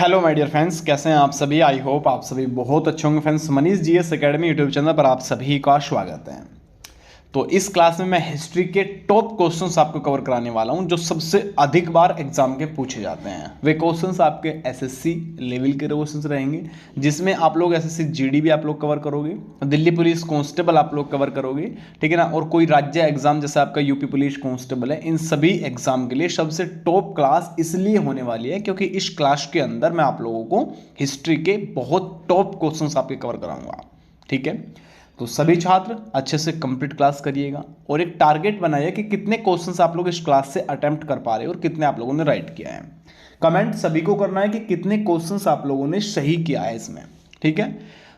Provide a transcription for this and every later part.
Hello my dear friends, कैसे हैं आप सभी। आई होप आप सभी बहुत अच्छे होंगे। Friends, Manish GS academy YouTube channel पर आप सभी का स्वागत है। तो इस क्लास में मैं हिस्ट्री के टॉप क्वेश्चंस आपको कवर कराने वाला हूं जो सबसे अधिक बार एग्जाम के पूछे जाते हैं। वे क्वेश्चंस आपके एसएससी लेवल के क्वेश्चंस रहेंगे, जिसमें आप लोग एसएससी जीडी भी आप लोग कवर करोगे, दिल्ली पुलिस कांस्टेबल आप लोग कवर करोगे, ठीक है ना। और कोई राज्य एग्जाम जैसे आपका यूपी पुलिस कांस्टेबल है, इन सभी एग्जाम के लिए सबसे टॉप क्लास इसलिए होने वाली है क्योंकि इस क्लास के अंदर मैं आप लोगों को हिस्ट्री के बहुत टॉप क्वेश्चंस आपके कवर कराऊंगा, ठीक है। तो सभी छात्र अच्छे से कंप्लीट क्लास करिएगा और एक टारगेट बनाइए कि कितने क्वेश्चंस आप लोग इस क्लास से अटेम्प्ट कर पा रहे हो और कितने आप लोगों ने राइट किया है। कमेंट सभी को करना है कि कितने क्वेश्चंस आप लोगों ने सही किया है इसमें, ठीक है।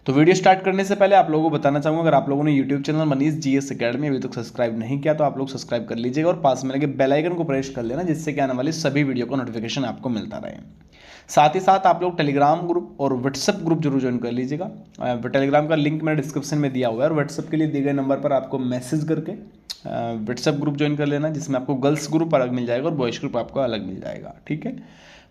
तो वीडियो स्टार्ट करने से पहले आप लोगों को बताना चाहूंगा, अगर आप लोगों ने YouTube channel Manish GS academy अभी तक सब्सक्राइब नहीं किया तो आप लोग सब्सक्राइब कर लीजिएगा और पास में लगे बेल आइकन को प्रेस कर लेना, जिससे कि आने वाली सभी वीडियो का नोटिफिकेशन आपको मिलता रहे। साथ ही साथ आप लोग टेलीग्राम ग्रुप और व्हाट्सएप ग्रुप जरूर ज्वाइन कर लीजिएगा। टेलीग्राम का लिंक मैंने डिस्क्रिप्शन में दिया हुआ है और व्हाट्सएप के लिए दिए गए नंबर पर आपको मैसेज करके व्हाट्सएप ग्रुप ज्वाइन कर लेना, जिसमें आपको गर्ल्स ग्रुप अलग मिल जाएगा और बॉयज़ ग्रुप आपको अलग मिल जाएगा, ठीक है।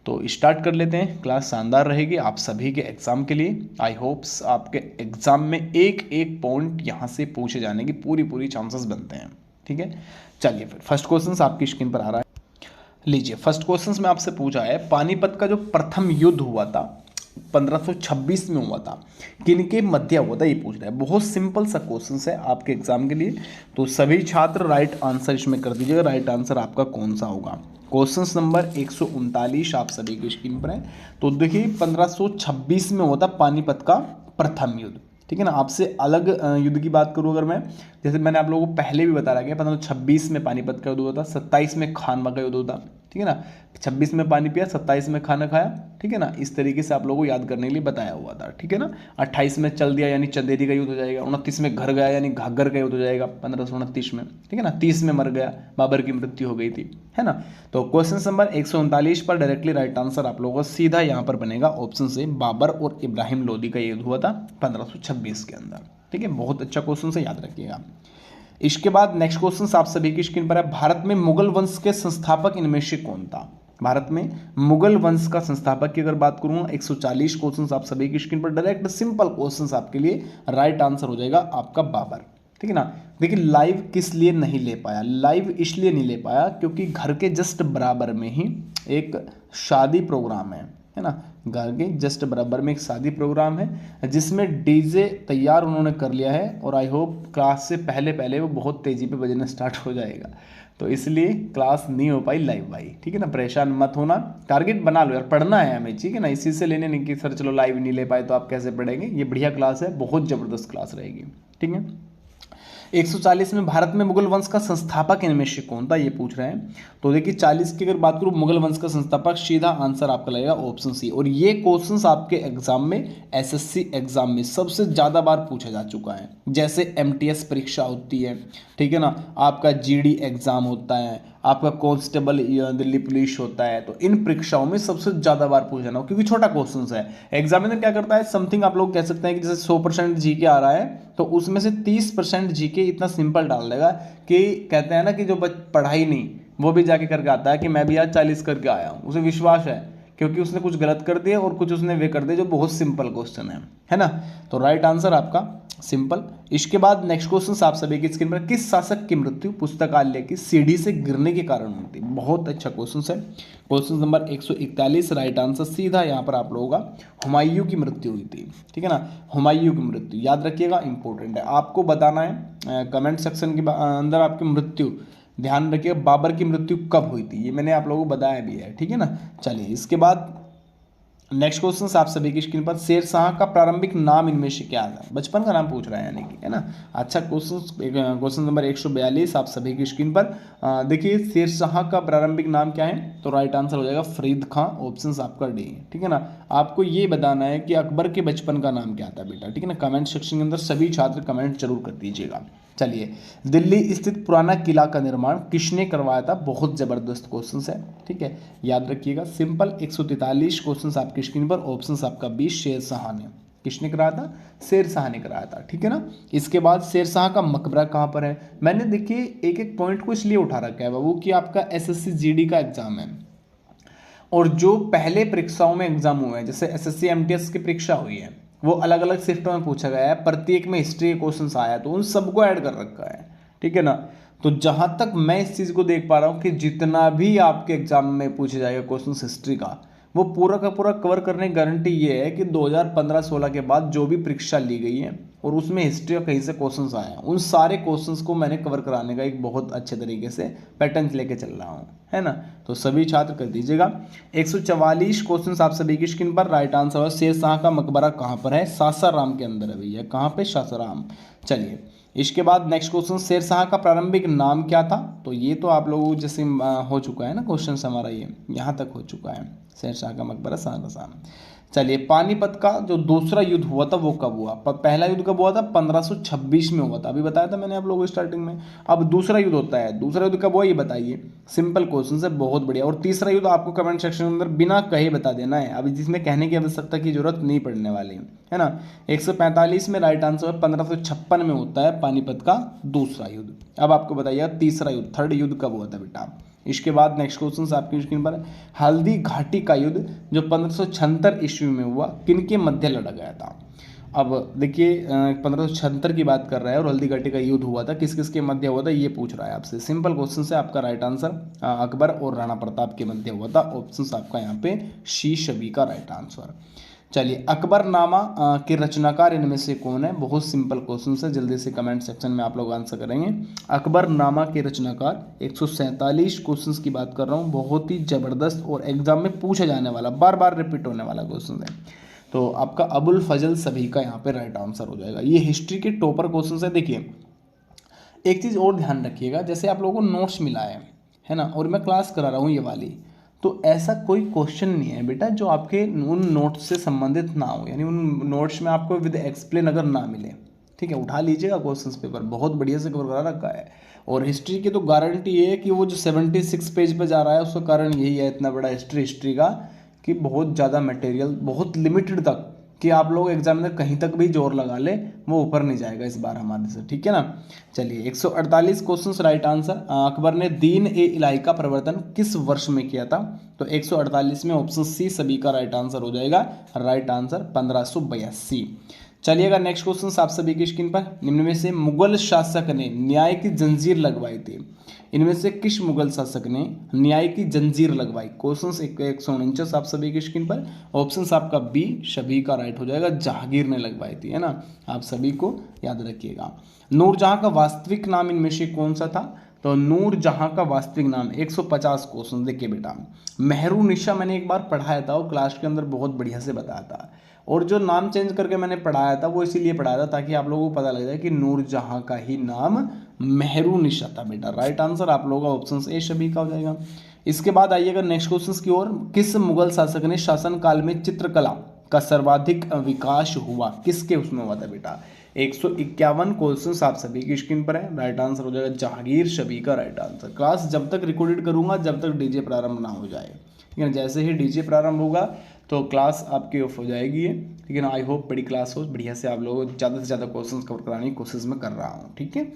तो स्टार्ट कर लेते हैं। क्लास शानदार रहेगी आप सभी के एग्जाम के लिए। आई होप्स आपके एग्जाम में एक एक पॉइंट यहाँ से पूछे जाने की पूरी चांसेस बनते हैं, ठीक है। चलिए फिर फर्स्ट क्वेश्चन आपकी स्क्रीन पर आ रहा है। लीजिए, फर्स्ट क्वेश्चन में आपसे पूछा है, पानीपत का जो प्रथम युद्ध हुआ था 1526 में हुआ था, किनके मध्य हुआ था, ये पूछ रहा है। बहुत सिंपल सा क्वेश्चन है आपके एग्जाम के लिए, तो सभी छात्र राइट आंसर इसमें कर दीजिएगा। राइट आंसर आपका कौन सा होगा। क्वेश्चन नंबर 139 आप सभी की स्क्रीन पर है। तो देखिए 1526 में हुआ था पानीपत का प्रथम युद्ध, ठीक है ना। आपसे अलग युद्ध की बात करूं अगर मैं, जैसे मैंने आप लोगों को पहले भी बताया गया 1526 में पानीपत का युद्ध हुआ था, 27 में खानवा का युद्ध होता, ठीक है ना। 26 में पानी पिया, 27 में खाना खाया, ठीक है ना। इस तरीके से आप लोगों को याद करने के लिए बताया हुआ था, ठीक है ना। 28 में चल दिया यानी चंदेरी का युद्ध हो जाएगा। 29 में घर गया यानी घाघर का युद्ध हो जाएगा 1529 में, ठीक है ना। 30 में मर गया, बाबर की मृत्यु हो गई थी, है ना। तो क्वेश्चन नंबर 139 पर डायरेक्टली राइट आंसर आप लोगों का सीधा यहाँ पर बनेगा ऑप्शन से, बाबर और इब्राहिम लोदी का युद्ध हुआ था 1526 के अंदर, ठीक है। बहुत अच्छा क्वेश्चन से याद रखिएगा। इसके बाद नेक्स्ट क्वेश्चन आप सभी की स्क्रीन पर है। भारत में मुगल वंश के संस्थापक इनमें से कौन था। भारत में मुगल वंश का संस्थापक की अगर बात करूं, 140 क्वेश्चंस आप सभी की स्क्रीन पर, डायरेक्ट सिंपल क्वेश्चंस आपके लिए। राइट आंसर हो जाएगा आपका बाबर, ठीक है ना। देखिए लाइव किस लिए नहीं ले पाया, लाइव इसलिए नहीं ले पाया क्योंकि घर के जस्ट बराबर में ही एक शादी प्रोग्राम है ना। घर के जस्ट बराबर में एक शादी प्रोग्राम है जिसमें डीजे तैयार उन्होंने कर लिया है और आई होप क्लास से पहले पहले वो बहुत तेज़ी पे बजना स्टार्ट हो जाएगा, तो इसलिए क्लास नहीं हो पाई लाइव भाई, ठीक है ना। परेशान मत होना, टारगेट बना लो यार, पढ़ना है हमें, ठीक है ना। इसी से लेने नहीं कि सर चलो लाइव नहीं ले पाए तो आप कैसे पढ़ेंगे। ये बढ़िया क्लास है, बहुत ज़बरदस्त क्लास रहेगी, ठीक है। 140 में भारत में मुगल वंश का संस्थापक इनमें से कौन था, ये पूछ रहे हैं। तो देखिए 40 की अगर बात करूं, मुगल वंश का संस्थापक, सीधा आंसर आपका लगेगा ऑप्शन सी। और ये क्वेश्चंस आपके एग्जाम में, एसएससी एग्जाम में सबसे ज़्यादा बार पूछा जा चुका है। जैसे एमटीएस परीक्षा होती है, ठीक है ना, आपका जीडी एग्जाम होता है, आपका कांस्टेबल दिल्ली पुलिस होता है, तो इन परीक्षाओं में सबसे ज़्यादा बार पूछा जाना, क्योंकि छोटा क्वेश्चन है। एग्जामिनर क्या करता है, समथिंग आप लोग कह सकते हैं कि जैसे 100% जीके आ रहा है तो उसमें से 30% जीके इतना सिंपल डाल देगा कि कहते हैं ना कि जो पढ़ाई नहीं वो भी जाके करके आता है कि मैं भी आज 40 करके आया हूँ, उसे विश्वास है क्योंकि उसने कुछ गलत कर दिया और कुछ उसने वे कर दिया जो बहुत सिंपल क्वेश्चन है ना। तो राइट आंसर आपका सिंपल। इसके बाद नेक्स्ट क्वेश्चन आप सभी की स्क्रीन पर, किस शासक की मृत्यु पुस्तकालय की सीढ़ी से गिरने के कारण हुई थी। बहुत अच्छा क्वेश्चन है। क्वेश्चन नंबर 141 राइट आंसर सीधा यहाँ पर आप लोगों का हुमायूं की मृत्यु हुई थी, ठीक है ना। हुमायूं की मृत्यु याद रखिएगा, इंपॉर्टेंट है, आपको बताना है कमेंट सेक्शन के अंदर आपकी मृत्यु। ध्यान रखिए बाबर की मृत्यु कब हुई थी, ये मैंने आप लोगों को बताया भी है, ठीक है ना। चलिए इसके बाद नेक्स्ट क्वेश्चन आप सभी की स्क्रीन पर, शेर शाह का प्रारंभिक नाम इनमें से क्या था। बचपन का नाम पूछ रहा है यानी कि, है ना। अच्छा क्वेश्चन नंबर 142 आप सभी की स्क्रीन पर। देखिए शेर शाह का प्रारंभिक नाम क्या है, तो राइट आंसर हो जाएगा फरीद खां, ऑप्शन आपका डी, ठीक है ना। आपको ये बताना है कि अकबर के बचपन का नाम क्या था बेटा, ठीक है ना। कमेंट सेक्शन के अंदर सभी छात्र कमेंट जरूर कर दीजिएगा। चलिए, दिल्ली स्थित पुराना किला का निर्माण किसने करवाया था। बहुत जबरदस्त क्वेश्चन है, ठीक है, याद रखिएगा सिंपल। 143 क्वेश्चन आपकी स्क्रीन पर, ऑप्शन आपका 20 शेर शाह ने। किसने कराया था, शेर शाह ने कराया था, ठीक है ना। इसके बाद शेर शाह का मकबरा कहाँ पर है। मैंने देखिए एक एक पॉइंट को इसलिए उठा रखा है बाबू कि आपका एसएससी जीडी का एग्जाम है और जो पहले परीक्षाओं में एग्जाम हुए हैं, जैसे एसएससी एमटीएस की परीक्षा हुई है, वो अलग अलग शिफ्टों में पूछा गया है, प्रत्येक में हिस्ट्री के क्वेश्चन आया, तो उन सबको ऐड कर रखा है, ठीक है ना। तो जहां तक मैं इस चीज को देख पा रहा हूं कि जितना भी आपके एग्जाम में पूछा जाएगा क्वेश्चन हिस्ट्री का, वो पूरा का पूरा कवर करने की गारंटी ये है कि 2015-16 के बाद जो भी परीक्षा ली गई है और उसमें हिस्ट्री का कहीं से क्वेश्चंस आए हैं, उन सारे क्वेश्चंस को मैंने कवर कराने का एक बहुत अच्छे तरीके से पैटर्न लेके चल रहा हूँ, है ना। तो सभी छात्र कर दीजिएगा। 144 क्वेश्चंस आप सभी की स्क्रीन पर। राइट आंसर है शेर शाह का मकबरा कहाँ पर है? सासाराम के अंदर है भैया। कहाँ पे? सासाराम। चलिए इसके बाद नेक्स्ट क्वेश्चन, शेर शाह का प्रारंभिक नाम क्या था? तो ये तो आप लोगों जैसे हो चुका है ना क्वेश्चन हमारा, ये यहाँ तक हो चुका है, शेर शाह का मकबरा सासाराम। चलिए पानीपत का जो दूसरा युद्ध हुआ था वो कब हुआ? पहला युद्ध कब हुआ था? 1526 में हुआ था, अभी बताया था मैंने आप लोगों को स्टार्टिंग में। अब दूसरा युद्ध होता है, दूसरा युद्ध कब हुआ ये बताइए। सिंपल क्वेश्चन है, बहुत बढ़िया। और तीसरा युद्ध आपको कमेंट सेक्शन के अंदर बिना कहे बता देना है, अभी जिसमें कहने की आवश्यकता की जरूरत नहीं पड़ने वाली है ना। 145 में राइट आंसर है। 1556 में होता है पानीपत का दूसरा युद्ध। अब आपको बताइए तीसरा युद्ध, थर्ड युद्ध कब हुआ था बेटा? इसके बाद नेक्स्ट क्वेश्चन आपकी स्क्रीन पर, हल्दी घाटी का युद्ध जो 1576 ईस्वी में हुआ, किनके मध्य लड़ा गया था? अब देखिए 1576 की बात कर रहा है और हल्दी घाटी का युद्ध हुआ था, किस किस के मध्य हुआ था ये पूछ रहा है आपसे। सिंपल क्वेश्चन से आपका राइट आंसर अकबर और राणा प्रताप के मध्य हुआ था। ऑप्शन आपका यहाँ पे शी शबी का राइट आंसर। चलिए अकबरनामा के रचनाकार इनमें से कौन है? बहुत सिंपल क्वेश्चन है, जल्दी से कमेंट सेक्शन में आप लोग आंसर करेंगे। अकबरनामा के रचनाकार 147 क्वेश्चंस की बात कर रहा हूँ, बहुत ही जबरदस्त और एग्जाम में पूछा जाने वाला, बार बार रिपीट होने वाला क्वेश्चन है। तो आपका अबुल फजल सभी का यहाँ पे राइट आंसर हो जाएगा। ये हिस्ट्री के टॉपर क्वेश्चन है। देखिए एक चीज़ और ध्यान रखिएगा, जैसे आप लोगों को नोट्स मिला है ना, और मैं क्लास करा रहा हूँ ये वाली, तो ऐसा कोई क्वेश्चन नहीं है बेटा जो आपके उन नोट्स से संबंधित ना हो, यानी उन नोट्स में आपको विद एक्सप्लेन अगर ना मिले, ठीक है, उठा लीजिएगा क्वेश्चंस पेपर, बहुत बढ़िया से कवर करा रखा है। और हिस्ट्री की तो गारंटी ये है कि वो जो 76 पेज पे जा रहा है उसका कारण यही है, इतना बड़ा हिस्ट्री का, कि बहुत ज़्यादा मटेरियल, बहुत लिमिटेड तक, कि आप लोग एग्जामिनर कहीं तक भी जोर लगा ले वो ऊपर नहीं जाएगा इस बार हमारे से, ठीक है ना। चलिए 148 क्वेश्चंस राइट आंसर। अकबर ने दीन ए इलाही का प्रवर्तन किस वर्ष में किया था? तो 148 में ऑप्शन सी सभी का राइट आंसर हो जाएगा। Right answer 1582। चलिएगा नेक्स्ट क्वेश्चन आप सभी की स्क्रीन पर, निम्न में से मुगल शासक ने न्याय की जंजीर लगवाई थी? इनमें से किस मुगल शासक ने न्याय की जंजीर लगवाई? क्वेश्चंस 149 आप सभी की स्क्रीन पर। ऑप्शंस आपका बी सभी का राइट हो जाएगा, जहांगीर ने लगवाई थी, है ना। आप सभी को याद रखिएगा। नूरजहां का वास्तविक नाम इनमें से कौन सा था? तो नूरजहां का वास्तविक नाम 150 क्वेश्चन। देखिए बेटा मेहरुनिशा मैंने एक बार पढ़ाया था और क्लास के अंदर बहुत बढ़िया से बताया था, और जो नाम चेंज करके मैंने पढ़ाया था वो इसीलिए पढ़ाया था ताकि आप लोगों को पता लग जाए कि नूरजहां का ही नाम मेहरुनिशा था बेटा। राइट आंसर आप लोगों का ऑप्शन ए सभी का हो जाएगा। इसके बाद आइएगा नेक्स्ट क्वेश्चन की ओर, किस मुगल शासक ने शासन काल में चित्रकला का सर्वाधिक विकास हुआ? किसके उसमें हुआ था बेटा? 151 क्वेश्चन आप सभी की स्क्रीन पर है। राइट आंसर हो जाएगा जहांगीर सभी का राइट आंसर। क्लास जब तक रिकॉर्डेड करूंगा जब तक डीजे प्रारंभ ना हो जाए, ठीक है। जैसे ही डीजे प्रारंभ होगा तो क्लास आपकी ऑफ हो जाएगी, ठीक है ना। आई होप बड़ी क्लास हो, बढ़िया से आप लोगों को ज़्यादा से ज़्यादा क्वेश्चन कवर कराने की कोशिश में कर रहा हूँ, ठीक है।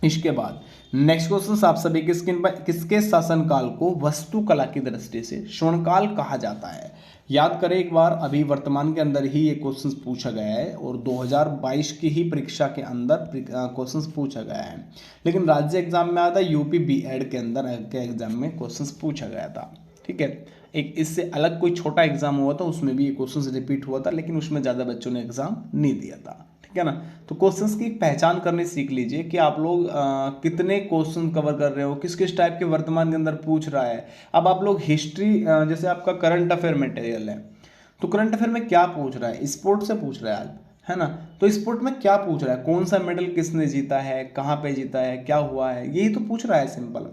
इसके बाद नेक्स्ट क्वेश्चन आप सभी की स्क्रीन पर, किसके शासनकाल को वास्तुकला की दृष्टि से स्वर्णकाल कहा जाता है? याद करें एक बार, अभी वर्तमान के अंदर ही ये क्वेश्चन पूछा गया है और 2022 की ही परीक्षा के अंदर क्वेश्चन पूछा गया है, लेकिन राज्य एग्जाम में आया था, यूपी बीएड के अंदर के एग्जाम में क्वेश्चन पूछा गया था, ठीक है। एक इससे अलग कोई छोटा एग्जाम हुआ था उसमें भी ये क्वेश्चन रिपीट हुआ था, लेकिन उसमें ज़्यादा बच्चों ने एग्जाम नहीं दिया था, ठीक है ना। तो क्वेश्चंस की पहचान करनी सीख लीजिए कि आप लोग कितने क्वेश्चन कवर कर रहे हो, किस किस टाइप के वर्तमान के अंदर पूछ रहा है। अब आप लोग हिस्ट्री, जैसे आपका करंट अफेयर मटेरियल है, तो करंट अफेयर में क्या पूछ रहा है? स्पोर्ट्स से पूछ रहा है ना। तो स्पोर्ट में क्या पूछ रहा है? कौन सा मेडल किसने जीता है, कहाँ पे जीता है, क्या हुआ है, यही तो पूछ रहा है सिंपल।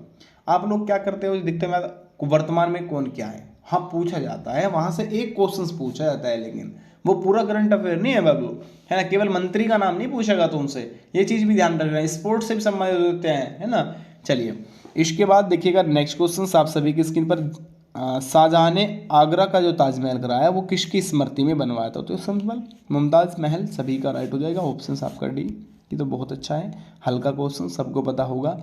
आप लोग क्या करते हो, दिखते में वर्तमान में कौन क्या है, हाँ पूछा जाता है, वहां से एक क्वेश्चन पूछा जाता है, लेकिन वो पूरा करंट अफेयर नहीं है बाबू, है ना। केवल मंत्री का नाम नहीं पूछेगा तो उनसे, ये चीज भी ध्यान रखना, स्पोर्ट्स से भी संबंधित होते हैं, है ना। चलिए इसके बाद देखिएगा नेक्स्ट क्वेश्चन आप सभी की स्क्रीन पर, शाहजहां ने आगरा का जो ताजमहल कराया वो किसकी स्मृति में बनवाया था? तो सिंपल मुमताज महल सभी का राइट हो जाएगा। ऑप्शन आपका डी, ये तो बहुत अच्छा है, हल्का क्वेश्चन सबको पता होगा।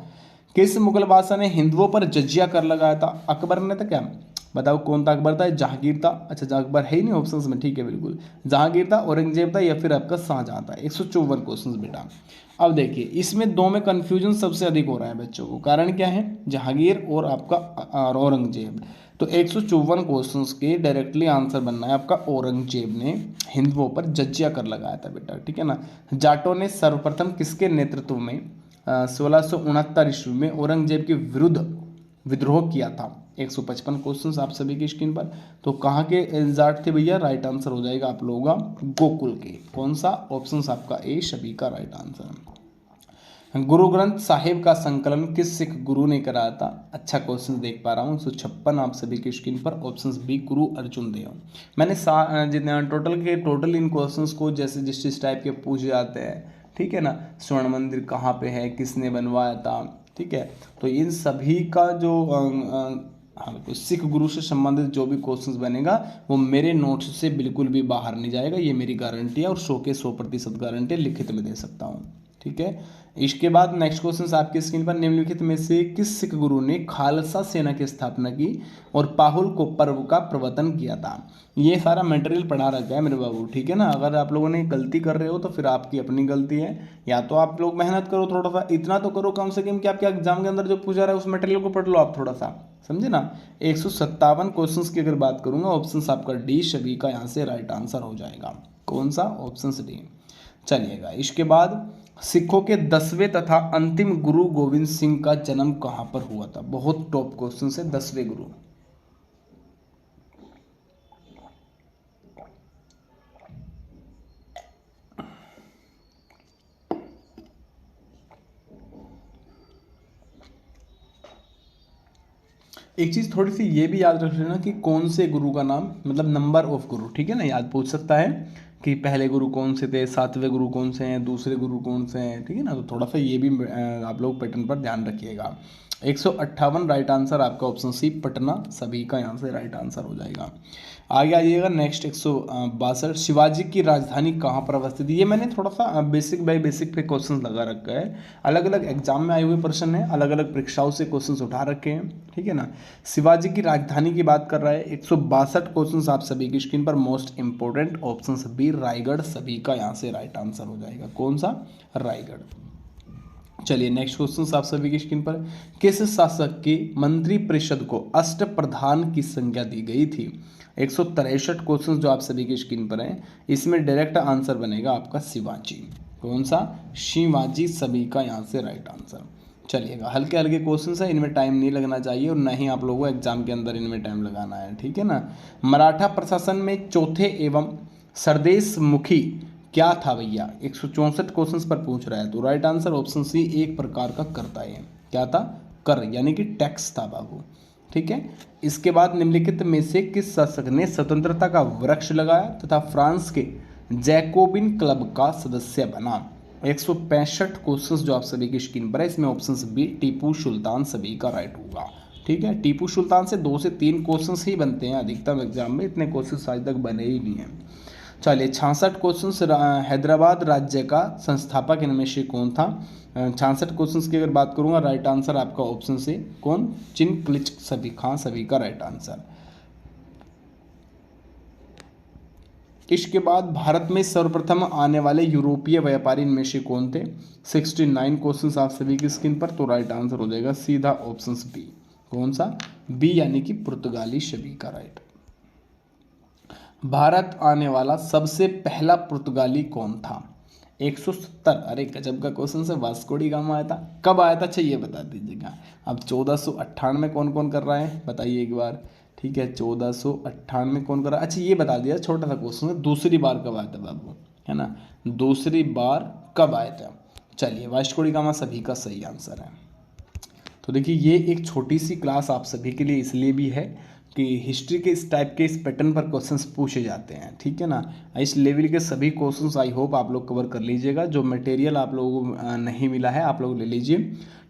किस मुगल बादशाह ने हिंदुओं पर जजिया कर लगाया था? अकबर ने तो क्या बताओ कौन था अकबर था, जहांगीर था, अच्छा अकबर है ही नहीं ऑप्शंस में, ठीक है बिल्कुल, जहांगीर था, औरंगजेब था, या फिर आपका शाहजहां था। 154 क्वेश्चन बेटा। अब देखिए इसमें दो में कंफ्यूजन सबसे अधिक हो रहा है बच्चों को, कारण क्या है, जहांगीर और आपका औरंगजेब। तो 154 क्वेश्चंस के डायरेक्टली आंसर बनना है आपका औरंगजेब ने हिंदुओं पर जज्जिया कर लगाया था बेटा, ठीक है ना। जाटों ने सर्वप्रथम किसके नेतृत्व में 1669 ईस्वी में औरंगजेब के विरुद्ध विद्रोह किया था। 155 क्वेश्चंस आप सभी की स्क्रीन पर। तो कहाँ के जाट थे भैया, राइट आंसर हो जाएगा आप लोगों का गोकुल के। कौन सा ऑप्शन आपका ए सभी का राइट आंसर है। गुरु ग्रंथ साहिब का संकलन किस सिख गुरु ने कराया था। अच्छा क्वेश्चन देख पा रहा हूँ। 156 आप सभी की स्क्रीन पर, ऑप्शन बी गुरु अर्जुन देव। मैंने जितने टोटल इन क्वेश्चंस को जैसे जिस टाइप के पूछे जाते हैं, ठीक है ना, स्वर्ण मंदिर कहाँ पे है, किसने बनवाया था, ठीक है, तो इन सभी का जो हाँ तो सिख गुरु से संबंधित जो भी क्वेश्चंस बनेगा वो मेरे नोट्स से बिल्कुल भी बाहर नहीं जाएगा, ये मेरी गारंटी है और 100 के 100% गारंटी लिखित में दे सकता हूँ, ठीक है। इसके बाद नेक्स्ट क्वेश्चन आपकी स्क्रीन पर, निम्नलिखित में से किस सिख गुरु ने खालसा सेना की स्थापना की और पाहुल को पर्व का प्रवर्तन किया था। ये सारा मटेरियल पढ़ा रखा है मेरे बाबू, ठीक है ना। अगर आप लोगों ने गलती कर रहे हो तो फिर आपकी अपनी गलती है, या तो आप लोग मेहनत करो थोड़ा सा, इतना तो करो कम से कम कि आपके एग्जाम के अंदर जो पूछा रहा है उस मटेरियल को पढ़ लो आप थोड़ा सा, समझे ना। 157 क्वेश्चंस की अगर बात करूंगा, ऑप्शन आपका डी सभी का यहाँ से राइट आंसर हो जाएगा। कौन सा, ऑप्शन डी। चलिएगा इसके बाद, सिखों के 10वें तथा अंतिम गुरु गोविंद सिंह का जन्म कहां पर हुआ था। बहुत टॉप क्वेश्चन है, 10वें गुरु। एक चीज थोड़ी सी ये भी याद रख लेना कि कौन से गुरु का नाम, मतलब नंबर ऑफ गुरु, ठीक है ना, याद पूछ सकता है कि पहले गुरु कौन से थे, 7वें गुरु कौन से हैं, दूसरे गुरु कौन से हैं, ठीक है ना। तो थोड़ा सा ये भी आप लोग पैटर्न पर ध्यान रखिएगा। 158 राइट आंसर आपका ऑप्शन सी पटना सभी का यहाँ से राइट आंसर हो जाएगा। आगे आइएगा नेक्स्ट 162, शिवाजी की राजधानी कहाँ पर अवस्थित है। ये मैंने थोड़ा सा बेसिक बाय बेसिक पे क्वेश्चन लगा रखा है, अलग अलग एग्जाम में आए हुए प्रश्न है, अलग अलग परीक्षाओं से क्वेश्चन उठा रखे हैं, ठीक है ना। शिवाजी की राजधानी की बात कर रहा है। 162 क्वेश्चन आप सभी की स्क्रीन पर, most important option B Raigarh सभी का यहाँ से राइट आंसर हो जाएगा। कौन सा, रायगढ़। चलिए नेक्स्ट क्वेश्चन आप सभी की स्क्रीन पर, किस शासक की मंत्री परिषद को अष्ट प्रधान की संज्ञा दी गई थी। 163 क्वेश्चन जो आप सभी की स्क्रीन पर हैं, इसमें डायरेक्ट आंसर बनेगा आपका शिवाजी। कौन सा, शिवाजी सभी का यहाँ से राइट आंसर। चलिएगा हल्के हल्के क्वेश्चन है, इनमें टाइम नहीं लगना चाहिए और ना ही आप लोगों को एग्जाम के अंदर इनमें टाइम लगाना है, ठीक है ना। मराठा प्रशासन में चौथे एवं सरदेश मुखी क्या था भैया। 164 क्वेश्चन पर पूछ रहा है, तो राइट आंसर ऑप्शन सी एक प्रकार का करता है। क्या था, कर यानी कि टैक्स था बाबू, ठीक है। इसके बाद निम्नलिखित में से किस शासक ने स्वतंत्रता का वृक्ष लगाया तथा फ्रांस के जैकोबिन क्लब का सदस्य बना। 165 क्वेश्चंस जो आप सभी की स्क्रीन पर है, इसमें ऑप्शन बी टीपू सुल्तान सभी का राइट होगा, ठीक है। टीपू सुल्तान से 2 से 3 क्वेश्चंस ही बनते हैं अधिकतम एग्जाम में, इतने क्वेश्चंस आज तक बने ही नहीं हैं। चलिए 66 क्वेश्चन, हैदराबाद राज्य का संस्थापक इनमें से कौन था। 66 क्वेश्चन की अगर बात करूंगा, राइट आंसर आपका ऑप्शन से कौन, चिनक्लिच सभी खां सभी का राइट आंसर। इसके बाद भारत में सर्वप्रथम आने वाले यूरोपीय व्यापारी इनमें से कौन थे। 69 क्वेश्चन आप सभी की स्क्रीन पर, तो राइट आंसर हो जाएगा सीधा ऑप्शन बी। कौन सा, बी यानी कि पुर्तगाली सभी का राइट। भारत आने वाला सबसे पहला पुर्तगाली कौन था। 170, अरे गजब का क्वेश्चन है, वास्को डी गामा आया था, कब आया था, अच्छा ये बता दीजिएगा। अब 1498 में कौन कौन कर रहा है बताइए एक बार, ठीक है। 1498 में कौन कर रहा है, अच्छा ये बता दिया, छोटा सा क्वेश्चन है, दूसरी बार कब आया था बाबू, है ना, दूसरी बार कब आया था। चलिए वास्को डी गामा सभी का सही आंसर है। तो देखिए ये एक छोटी सी क्लास आप सभी के लिए इसलिए भी है कि हिस्ट्री के इस टाइप के इस पैटर्न पर क्वेश्चंस पूछे जाते हैं, ठीक है ना। इस लेवल के सभी क्वेश्चंस आई होप आप लोग कवर कर लीजिएगा। जो मटेरियल आप लोगों को नहीं मिला है आप लोग ले लीजिए,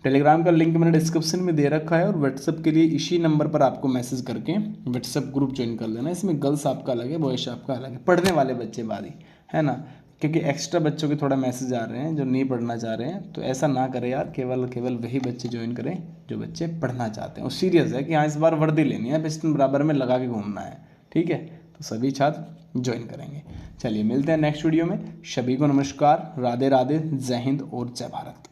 टेलीग्राम का लिंक मैंने डिस्क्रिप्शन में दे रखा है, और व्हाट्सएप के लिए इसी नंबर पर आपको मैसेज करके व्हाट्सएप ग्रुप ज्वाइन कर लेना। इसमें गर्ल्स आपका अलग है, बॉयज आपका अलग है, पढ़ने वाले बच्चे बारी है ना, क्योंकि एक्स्ट्रा बच्चों के थोड़ा मैसेज आ रहे हैं जो नहीं पढ़ना चाह रहे हैं, तो ऐसा ना करें यार, केवल वही बच्चे ज्वाइन करें जो बच्चे पढ़ना चाहते हैं और सीरियस है कि हाँ इस बार वर्दी लेनी है, पिस्टन बराबर में लगा के घूमना है, ठीक है, तो सभी छात्र ज्वाइन करेंगे। चलिए मिलते हैं नेक्स्ट वीडियो में। सभी को नमस्कार, राधे राधे, जय हिंद और जय भारत।